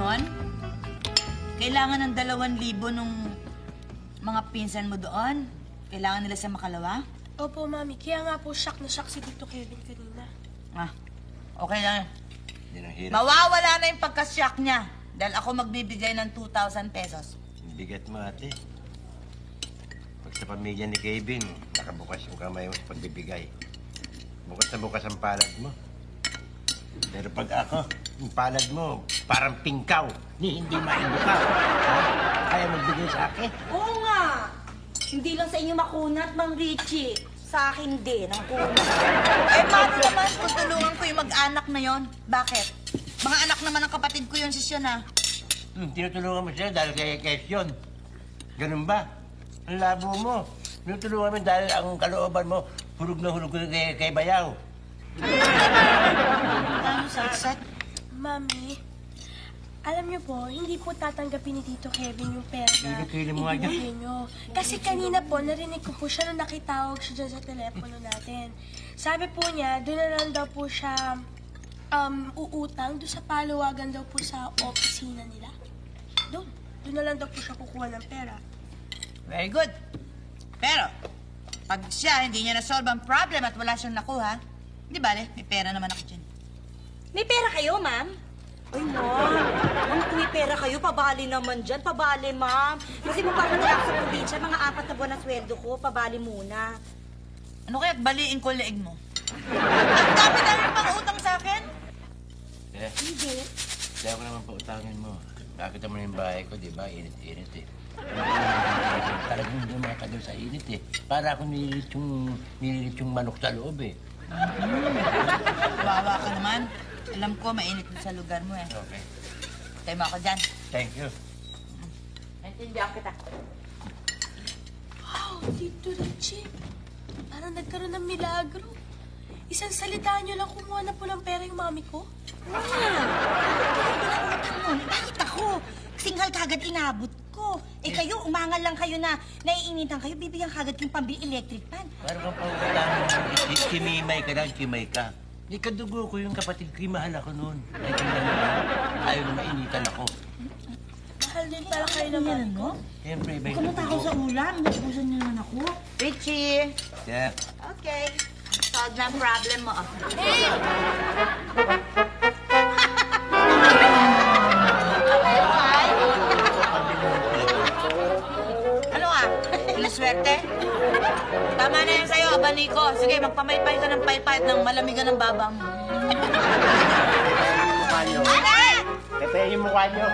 ngayon, kailangan ng 2,000 nung mga pinsan mo doon. Kailangan nila sa Makalawa. Opo, Mami. Kaya nga po shock na shock si Tito Kevin kanina. Ah, okay lang. Yan ang hirap. Mawawala na yung pagka-shock niya dahil ako magbibigay ng 2,000 pesos. Bigat mo, ate. Pag sa pamilya ni Kevin, nakabukas yung kamay mo sa pagbibigay. Bukas na bukas ang palad mo. Pero pag ako, yung palad mo, parang pingkaw, ni hindi maibuka. Kaya magbigay sa akin. Oo nga. Hindi lang sa inyo makunat, Mang Richie. Sa akin din, ang kunat. Eh, paano naman kung tulungan ko yung mag-anak na yon? Bakit? Mga anak naman ng kapatid ko yun, sisyon ah. Tinutulungan mo siya dahil kay Kesyon. Ganun ba? Ang labo mo. Tinutulungan mo dahil ang kalooban mo, hulog na hulog kay Bayaw. Ano, sagsat? Mami, alam niyo po, hindi po tatanggapin ni Tito Kevin yung pera na Kili mo nga ibinigay niyo. Kasi kanina po, narinig ko po siya nung nakitawag siya dyan sa telepono natin. Sabi po niya, doon na lang daw po siya uutang doon sa paluwagan daw po sa opisina nila. Doon na lang daw po siya kukuha ng pera. Very good. Pero, pag siya hindi niya na-solve ang problem at wala siyang nakuha, di bale, may pera naman ako dyan. May pera kayo, ma'am? Ay, ma'am. Ma'am, kung may pera kayo, pabali naman dyan. Pabali, ma'am. Kasi magpapadala ako sa probinsya, mga 4 na buwan na sweldo ko. Pabali muna. Ano kaya't baliin ko leeg mo? Ang dami-dami pang utang sa akin. Eh, Hindi. kaya ko naman pautangin mo. Nakita mo na yung bahay ko, di ba? Init-init eh. Talagang hindi makakadol sa init eh. Para ako nililit yung manok sa loob eh. Wawa ka naman. Alam ko, mainit din sa lugar mo eh. Okay. Tayo mo ako dyan. Thank you. Naintindihan kita. Wow, Tito Richie. Parang nagkaroon ng milagro. Isang salita niyo lang kumuha na po ng pera yung mami ko. Bakit ako? Single kagad inabot ko. Eh kayo, umangal lang kayo na naiinitan kayo, bibigyan kagad yung pambili electric fan. Parang kang pautangin. Kimimay ka lang, kimay ka. Di kadugo ko yung kapatid ko, mahal ako noon. Ayaw na mainitan ako. Mahal din pala kayo ng mami ko. Siyempre, iba Huwag ka matakaw sa ulam, napusan niyo naman ako. Richie. Yeah. Okay. Solve na ang problem mo. Ano nga? Iluswerte? Tama na yan sa'yo, abaniko. Sige, magpamaypay ka ng paypayat ng malamigan ng babang mo. Mukha niyo. Ano? Ito yung mukha niyo.